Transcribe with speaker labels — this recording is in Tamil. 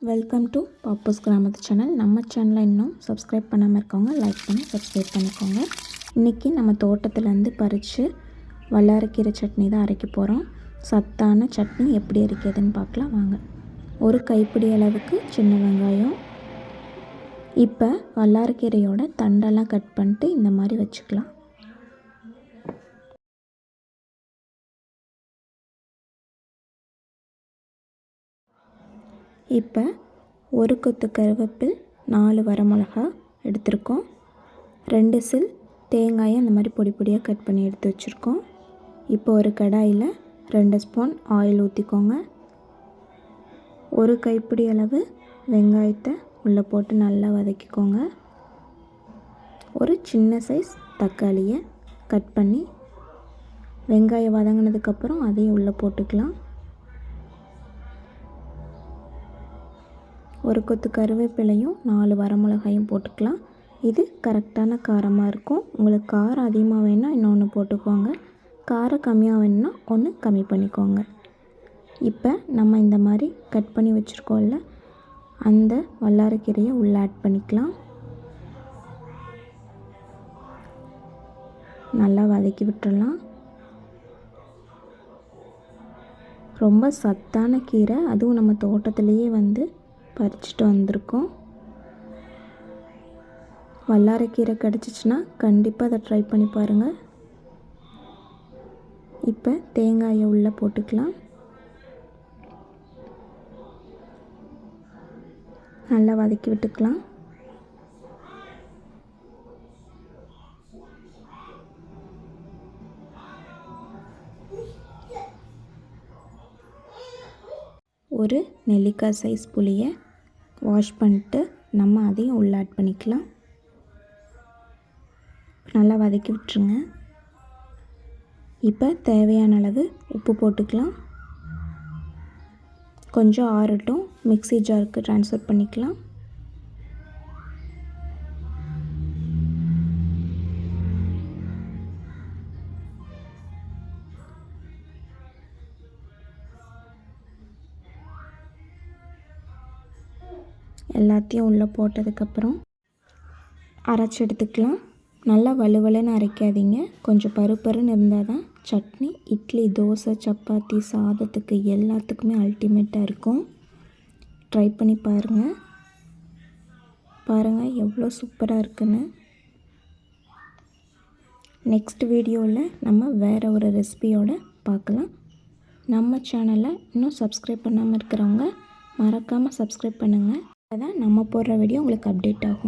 Speaker 1: வெல்கம் டு பாப்பூஸ் கிராமத்து சேனல். நம்ம சேனலை இன்னும் சப்ஸ்கிரைப் பண்ணாமல் இருக்கவங்க லைக் பண்ணி சப்ஸ்கிரைப் பண்ணிக்கோங்க. இன்றைக்கி நம்ம தோட்டத்துலேருந்து பறித்து வல்லாரக்கீரை சட்னி தான் அரைக்க போகிறோம். சத்தான சட்னி எப்படி அரைக்கிறதுன்னு பார்க்கலாம் வாங்க. ஒரு கைப்பிடி அளவுக்கு சின்ன வெங்காயம். இப்போ வல்லாரக்கீரையோட தண்டெல்லாம் கட் பண்ணிட்டு இந்த மாதிரி வச்சுக்கலாம். இப்போ ஒரு கொத்து கருவேப்பில், 4 வரமிளகா எடுத்திருக்கோம். 2 சில் தேங்காயை அந்த மாதிரி பொடி பொடியாக கட் பண்ணி எடுத்து வச்சுருக்கோம். இப்போ ஒரு கடாயில் 2 ஸ்பூன் ஆயில் ஊற்றிக்கோங்க. ஒரு கைப்பிடி அளவு வெங்காயத்தை உள்ளே போட்டு நல்லா வதக்கிக்கோங்க. ஒரு சின்ன சைஸ் தக்காளியை கட் பண்ணி வெங்காயம் வதங்கினதுக்கப்புறம் அதையும் உள்ளே போட்டுக்கலாம். ஒரு கொத்து கருவேப்பிலையும் 4 வரமிளகாயும் போட்டுக்கலாம். இது கரெக்டான காரமாக இருக்கும். உங்களுக்கு காரம் அதிகமாக வேணும்னா இன்னொன்று போட்டுக்கோங்க, காரம் கம்மியாக வேணும்னா ஒன்று கம்மி பண்ணிக்கோங்க. இப்போ நம்ம இந்த மாதிரி கட் பண்ணி வச்சுருக்கோம்ல, அந்த வல்லாரக்கீரையை உள்ளே ஆட் பண்ணிக்கலாம். நல்லா வதக்கி விட்டுடலாம். ரொம்ப சத்தான கீரை, அதுவும் நம்ம தோட்டத்திலேயே பறிச்சுட்டு வந்திருக்கோம். வல்லாரக்கீரை கிடச்சிச்சின்னா கண்டிப்பாக அதை ட்ரை பண்ணி பாருங்கள். இப்போ தேங்காயை உள்ளே போட்டுக்கலாம். நல்லா வதக்கி விட்டுக்கலாம். ஒரு நெல்லிக்காய் சைஸ் புளியை வாஷ் பண்ணிட்டு நம்ம அதையும் உள்ளே ஆட் பண்ணிக்கலாம். நல்லா வதக்கி விட்டுருங்க. இப்போ தேவையான அளவு உப்பு போட்டுக்கலாம். கொஞ்சம் ஆறட்டும், மிக்ஸி ஜாருக்கு ட்ரான்ஸ்ஃபர் பண்ணிக்கலாம். எல்லாத்தையும் உள்ளே போட்டதுக்கப்புறம் அரைச்சி எடுத்துக்கலாம். நல்லா வலுவலுன்னு அரைக்காதீங்க, கொஞ்சம் பருப்பருன்னு இருந்தால் தான் சட்னி இட்லி, தோசை, சப்பாத்தி, சாதத்துக்கு எல்லாத்துக்குமே அல்டிமேட்டாக இருக்கும். ட்ரை பண்ணி பாருங்கள் எவ்வளோ சூப்பராக இருக்குன்னு. நெக்ஸ்ட் வீடியோவில் நம்ம வேறு ஒரு ரெசிபியோடு பார்க்கலாம். நம்ம சேனலை இன்னும் சப்ஸ்கிரைப் பண்ணாமல் இருக்கிறவங்க மறக்காமல் சப்ஸ்கிரைப் பண்ணுங்கள். அதான் நம்ம போடுற வீடியோ உங்களுக்கு அப்டேட் ஆகும்.